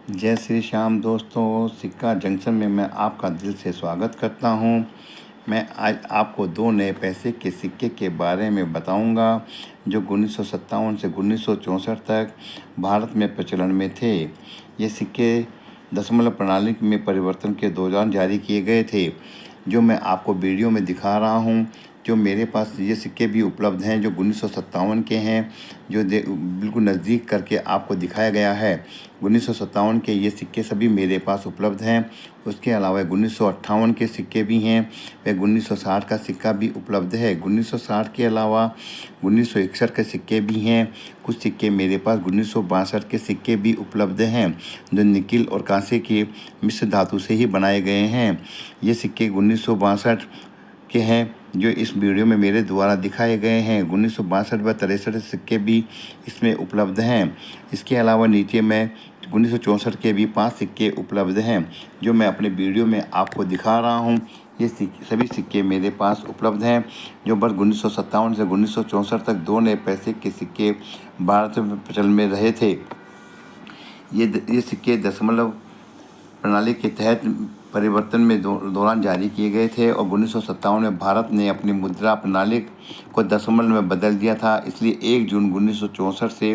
जय श्री श्याम दोस्तों, सिक्का जंक्शन में मैं आपका दिल से स्वागत करता हूं। मैं आज आपको दो नए पैसे के सिक्के के बारे में बताऊंगा जो 1957 से 1964 तक भारत में प्रचलन में थे। ये सिक्के दशमलव प्रणाली में परिवर्तन के दौरान जारी किए गए थे, जो मैं आपको वीडियो में दिखा रहा हूं। जो मेरे पास ये सिक्के भी उपलब्ध हैं जो 1957 के हैं, जो बिल्कुल नज़दीक करके आपको दिखाया गया है। 1957 के ये सिक्के सभी मेरे पास उपलब्ध हैं। उसके अलावा 1958 के सिक्के भी हैं, वह 1960 का सिक्का भी उपलब्ध है। 1960 के अलावा 1961 के सिक्के भी हैं। कुछ सिक्के मेरे पास 1962 के सिक्के भी उपलब्ध हैं, जो निकिल और कांसे के मिश्र धातु से ही बनाए गए हैं। ये सिक्के 1962 के हैं जो इस वीडियो में मेरे द्वारा दिखाए गए हैं। 1962 व 63 सिक्के भी इसमें उपलब्ध हैं। इसके अलावा नीचे में 1964 के भी 5 सिक्के उपलब्ध हैं, जो मैं अपने वीडियो में आपको दिखा रहा हूं। ये सभी सिक्के मेरे पास उपलब्ध हैं, जो वर्ष 1957 से 1964 तक दो नए पैसे के सिक्के भारत में प्रचलन में रहे थे। ये सिक्के दशमलव प्रणाली के तहत परिवर्तन में दौरान जारी किए गए थे और 1957 में भारत ने अपनी मुद्रा प्रणाली को दशमलव में बदल दिया था। इसलिए 1 जून 1964 से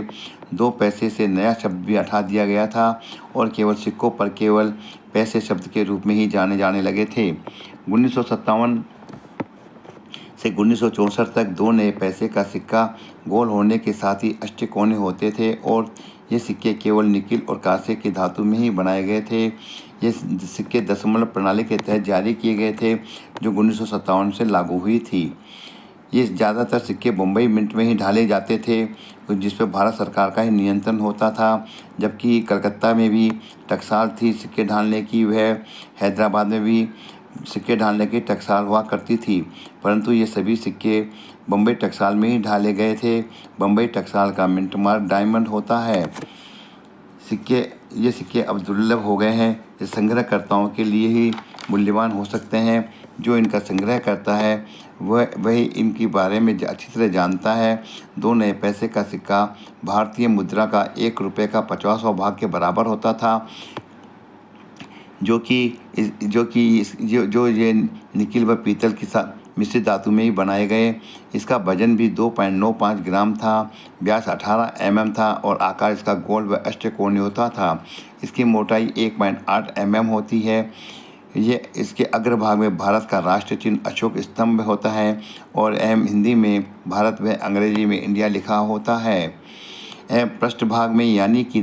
2 पैसे से नया शब्द भी हटा दिया गया था और केवल सिक्कों पर केवल पैसे शब्द के रूप में ही जाने लगे थे। 1957 से 1964 तक दो नए पैसे का सिक्का गोल होने के साथ ही अष्टकोणीय होते थे और ये सिक्के केवल निकिल और कांसे की धातु में ही बनाए गए थे। ये सिक्के दशमलव प्रणाली के तहत जारी किए गए थे, जो 1957 से लागू हुई थी। ये ज़्यादातर सिक्के बम्बई मिंट में ही ढाले जाते थे, जिस पर भारत सरकार का ही नियंत्रण होता था, जबकि कलकत्ता में भी टकसाल थी सिक्के ढालने की। वह हैदराबाद में भी सिक्के ढालने की टकसाल हुआ करती थी, परंतु ये सभी सिक्के बम्बई टकसाल में ही ढाले गए थे। बम्बई टकसाल का मिंट मार्क डायमंड होता है। ये सिक्के अब दुर्लभ हो गए हैं। ये संग्रहकर्ताओं के लिए ही मूल्यवान हो सकते हैं। जो इनका संग्रह करता है वही इनके बारे में अच्छी तरह जानता है। दो नए पैसे का सिक्का भारतीय मुद्रा का 1 रुपये का 50वां भाग के बराबर होता था, जो ये निकिल व पीतल के साथ मिश्रित धातु में ही बनाए गए। इसका वजन भी 2.95 ग्राम था, व्यास 18 mm था और आकार इसका गोल व अष्टकोणीय होता था। इसकी मोटाई 1.8 mm होती है। ये इसके अग्रभाग में भारत का राष्ट्र चिन्ह अशोक स्तंभ होता है और हिंदी में भारत व अंग्रेजी में इंडिया लिखा होता है। पृष्ठभाग में यानी कि